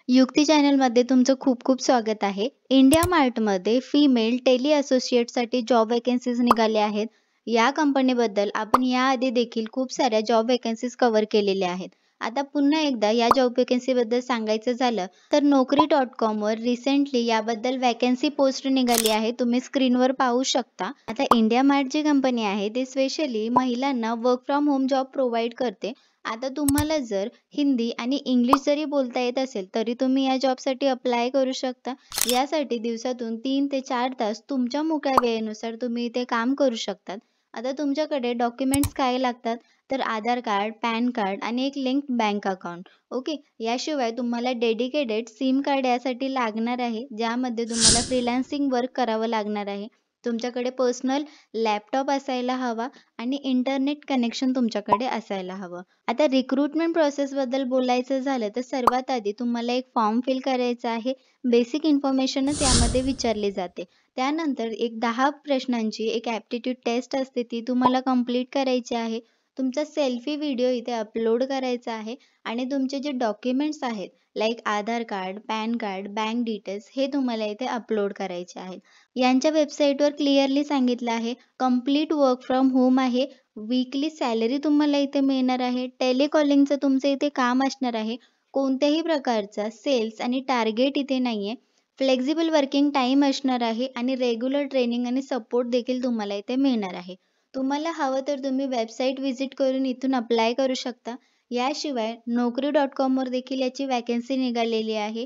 युक्ती चॅनलमध्ये तुमचं खूप खूप स्वागत आहे. इंडिया मार्टमध्ये फिमेल टेली असोसिएटसाठी जॉब वेकेन्सीज निघाल्या आहेत. या कंपनीबद्दल आपण याआधी देखील खूप साऱ्या जॉब वेकेन्सीज कव्हर केलेल्या आहेत. आता पुन्हा एकदा या जॉब वेकेन्सीबद्दल सांगायचं झालं तर Naukri.com वर रिसेंटली याबद्दल वॅकन्सी पोस्ट निघाली आहे. तुम्ही स्क्रीनवर पाहू शकता. आता इंडिया मार्ट जी कंपनी आहे ती स्पेशली महिलांना work from home job provide करते. आता तुम्हाला जर हिंदी आणि इंग्लिश जरी बोलता येत असेल तरी तुम्ही या जॉबसाठी अप्लाय करू शकता. यासाठी दिवसातून 3 ते 4 तास तुमच्या मोकळ्या वेळेनुसार तुम्ही इथे काम करू शकतात. आता तुमच्याकडे डॉक्युमेंट्स काय लागतात तर आधार कार्ड, पॅन कार्ड आणि एक लिंक्ड बँक अकाउंट. ओके. याशिवाय तुम्हाला डेडिकेटेड सिम कार्ड यासाठी लागणार आहे, ज्यामध्ये तुम्हाला फ्रीलान्सिंग वर्क करावं लागणार आहे. तुमच्याकडे पर्सनल लॅपटॉप असायला हवा आणि इंटरनेट कनेक्शन तुमच्याकडे असायला हवं. आता रिक्रुटमेंट प्रोसेसबद्दल बोलायचं झालं तर सर्वात आधी तुम्हाला एक फॉर्म फिल करायचा आहे. बेसिक इन्फॉर्मेशनच यामध्ये विचारली जाते. त्यानंतर एक 10 प्रश्नांची एक ॲप्टिट्यूड टेस्ट असते, ती तुम्हाला कंप्लीट करायची आहे. तुमचा सेल्फी व्हिडिओ इथे अपलोड करायचा आहे आणि तुमचे जे डॉक्युमेंट्स आहेत like Aadhaar card, PAN card, bank details हे तुम्हाला इथे अपलोड करायचे आहेत. यांच्या वेबसाईटवर क्लिअरली सांगितलं आहे, कंप्लीट वर्क फ्रॉम होम आहे. वीकली सॅलरी तुम्हाला इथे मिळणार आहे. टेलिकॉलिंगचं तुमचं इथे काम असणार आहे. कोणत्याही प्रकारचा सेल्स आणि टार्गेट इथे नाहीये. फ्लेक्सिबल वर्किंग टाईम असणार आहे आणि रेग्युलर ट्रेनिंग आणि सपोर्ट देखील तुम्हाला इथे मिळणार आहे. तुम्हाला हवं तर तुम्ही वेबसाईट व्हिजिट करून इथून अप्लाय करू शकता. याशिवाय Naukri.com वर देखील याची वॅकन्सी निघालेली आहे.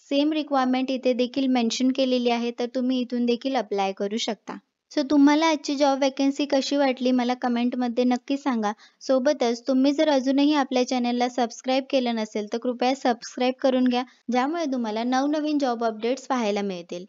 सेम रिक्वायरमेंट इथे देखील मेन्शन केलेली आहे, तर तुम्ही इथून देखील अप्लाय करू शकता. सो तुम्हाला आजची जॉब वॅकन्सी कशी वाटली मला कमेंटमध्ये नक्की सांगा. सोबतच तुम्ही जर अजूनही आपल्या चॅनलला सबस्क्राईब केलं नसेल तर कृपया सबस्क्राईब करून घ्या, ज्यामुळे तुम्हाला नवनवीन जॉब अपडेट्स पाहायला मिळतील.